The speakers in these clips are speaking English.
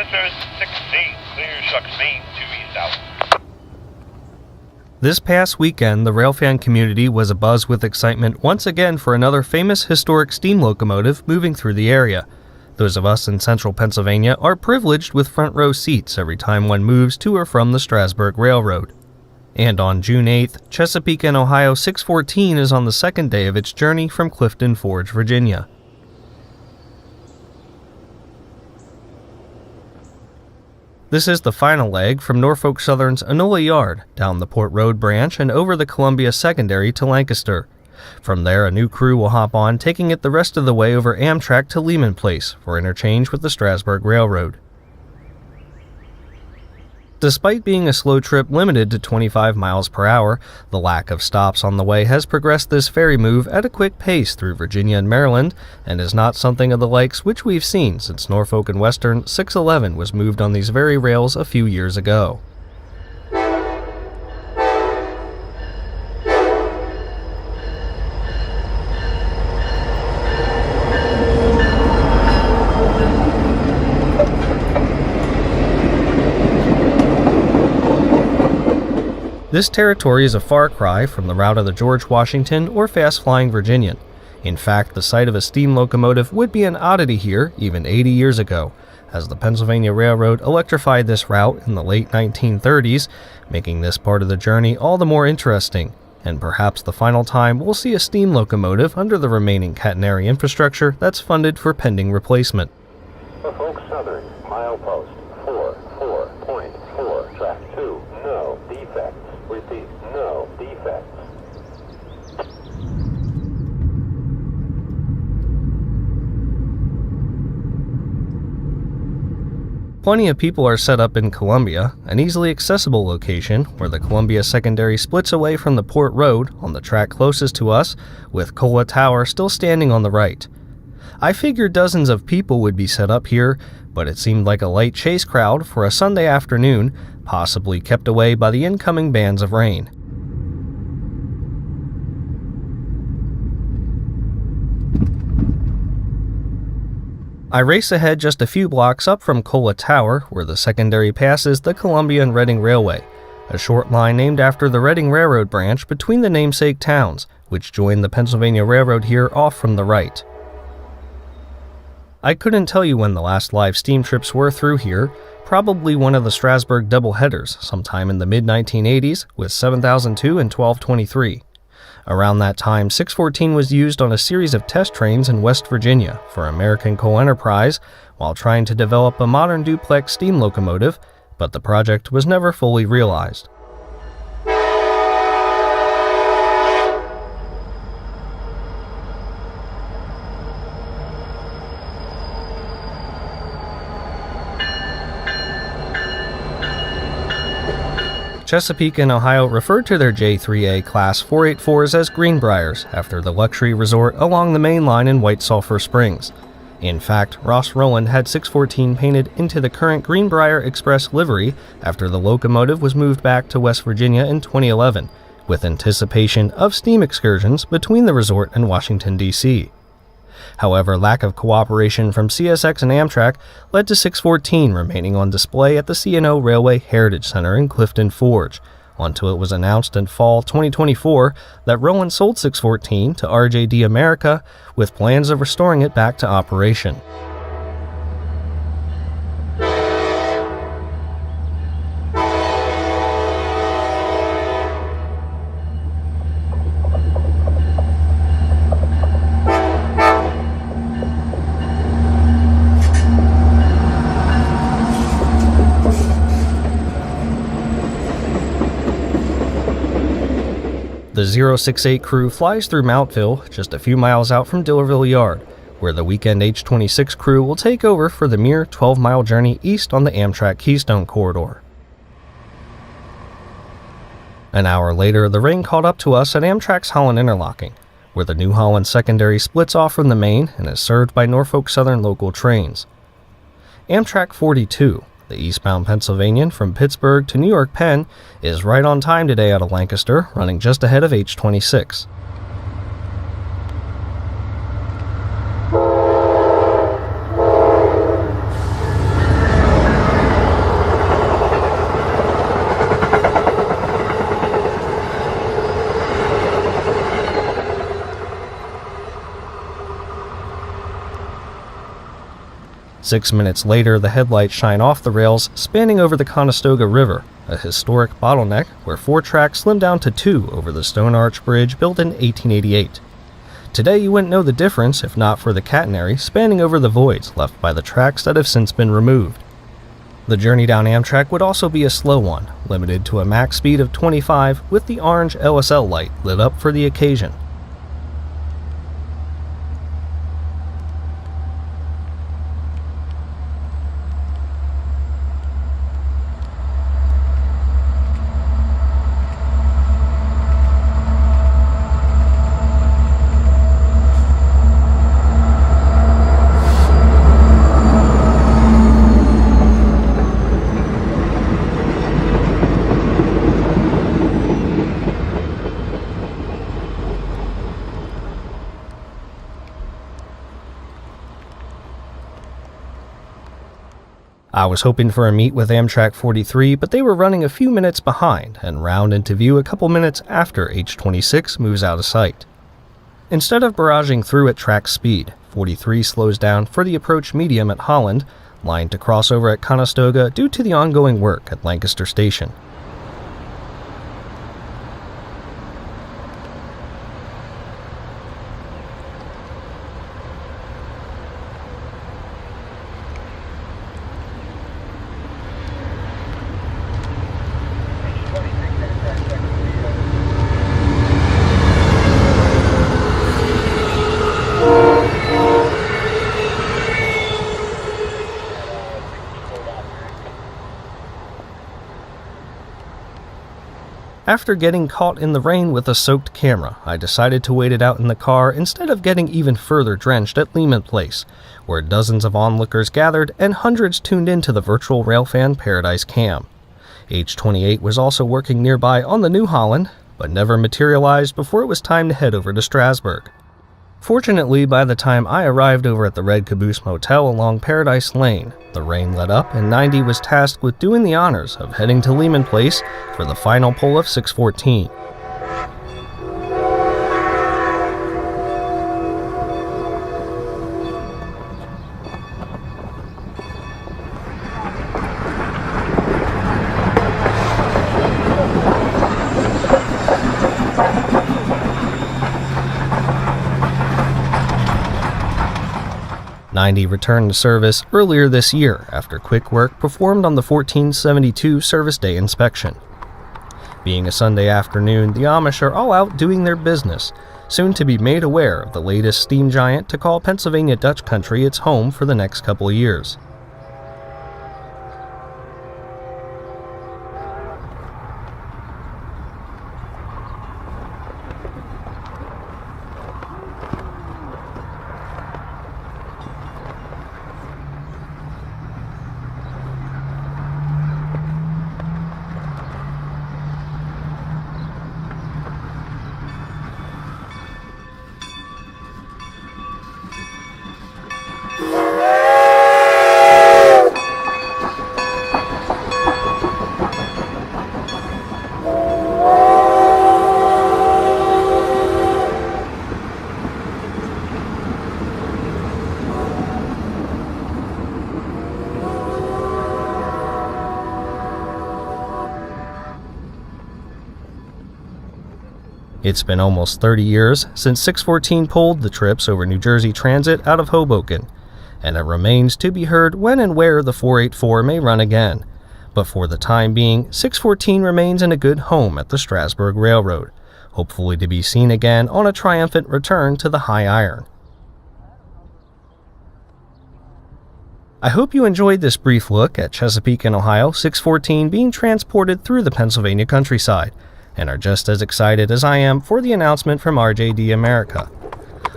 Cruisers 16, clear Shucks Main to eastbound. This past weekend, the railfan community was abuzz with excitement once again for another famous historic steam locomotive moving through the area. Those of us in central Pennsylvania are privileged with front row seats every time one moves to or from the Strasburg Railroad. And on June 8th, Chesapeake and Ohio 614 is on the second day of its journey from Clifton Forge, Virginia. This is the final leg from Norfolk Southern's Enola Yard, down the Port Road branch and over the Columbia Secondary to Lancaster. From there, a new crew will hop on, taking it the rest of the way over Amtrak to Lehman Place for interchange with the Strasburg Railroad. Despite being a slow trip limited to 25 miles per hour, the lack of stops on the way has progressed this ferry move at a quick pace through Virginia and Maryland, and is not something of the likes which we've seen since Norfolk and Western 611 was moved on these very rails a few years ago. This territory is a far cry from the route of the George Washington or fast-flying Virginian. In fact, the sight of a steam locomotive would be an oddity here even 80 years ago, as the Pennsylvania Railroad electrified this route in the late 1930s, making this part of the journey all the more interesting, and perhaps the final time we'll see a steam locomotive under the remaining catenary infrastructure that's funded for pending replacement. Norfolk Southern, milepost 44.4, track 2, no defects. Repeat, no defects. Plenty of people are set up in Columbia, an easily accessible location where the Columbia Secondary splits away from the Port Road on the track closest to us, with Kola Tower still standing on the right. I figured dozens of people would be set up here, but it seemed like a light chase crowd for a Sunday afternoon, possibly kept away by the incoming bands of rain. I race ahead just a few blocks up from Kola Tower, where the secondary passes the Columbia and Reading Railway, a short line named after the Reading Railroad branch between the namesake towns, which joined the Pennsylvania Railroad here off from the right. I couldn't tell you when the last live steam trips were through here, probably one of the Strasburg doubleheaders sometime in the mid-1980s with 7002 and 1223. Around that time, 614 was used on a series of test trains in West Virginia for American Coal Enterprise while trying to develop a modern duplex steam locomotive, but the project was never fully realized. Chesapeake and Ohio referred to their J3A Class 484s as Greenbriers after the luxury resort along the main line in White Sulphur Springs. In fact, Ross Rowland had 614 painted into the current Greenbrier Express livery after the locomotive was moved back to West Virginia in 2011, with anticipation of steam excursions between the resort and Washington, D.C. However, lack of cooperation from CSX and Amtrak led to 614 remaining on display at the C&O Railway Heritage Center in Clifton Forge, until it was announced in fall 2024 that Rowland sold 614 to RJD America with plans of restoring it back to operation. The 068 crew flies through Mountville, just a few miles out from Dillerville Yard, where the weekend H26 crew will take over for the mere 12-mile journey east on the Amtrak Keystone Corridor. An hour later, the rain caught up to us at Amtrak's Holland Interlocking, where the New Holland Secondary splits off from the main and is served by Norfolk Southern local trains. Amtrak 42, the eastbound Pennsylvanian from Pittsburgh to New York Penn, is right on time today out of Lancaster, running just ahead of H26. 6 minutes later, the headlights shine off the rails spanning over the Conestoga River, a historic bottleneck where 4 tracks slimmed down to 2 over the Stone Arch Bridge built in 1888. Today you wouldn't know the difference if not for the catenary spanning over the voids left by the tracks that have since been removed. The journey down Amtrak would also be a slow one, limited to a max speed of 25 with the orange LSL light lit up for the occasion. I was hoping for a meet with Amtrak 43, but they were running a few minutes behind and round into view a couple minutes after H26 moves out of sight. Instead of barraging through at track speed, 43 slows down for the approach medium at Holland, line to cross over at Conestoga due to the ongoing work at Lancaster Station. After getting caught in the rain with a soaked camera, I decided to wait it out in the car instead of getting even further drenched at Lehman Place, where dozens of onlookers gathered and hundreds tuned into the virtual railfan Paradise Cam. H28 was also working nearby on the New Holland, but never materialized before it was time to head over to Strasbourg. Fortunately, by the time I arrived over at the Red Caboose Motel along Paradise Lane, the rain let up and 90 was tasked with doing the honors of heading to Lehman Place for the final pull of 614. Returned to service earlier this year after quick work performed on the 1472 service day inspection. Being a Sunday afternoon, the Amish are all out doing their business, soon to be made aware of the latest steam giant to call Pennsylvania Dutch country its home for the next couple of years. It's been almost 30 years since 614 pulled the trips over New Jersey Transit out of Hoboken, and it remains to be heard when and where the 484 may run again. But for the time being, 614 remains in a good home at the Strasbourg Railroad, hopefully to be seen again on a triumphant return to the high iron. I hope you enjoyed this brief look at Chesapeake and Ohio 614 being transported through the Pennsylvania countryside, and are just as excited as I am for the announcement from RJD America.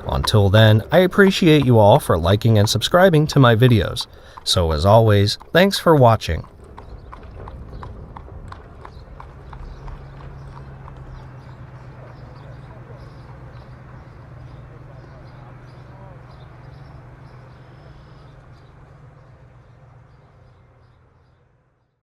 Until then, I appreciate you all for liking and subscribing to my videos. So as always, thanks for watching.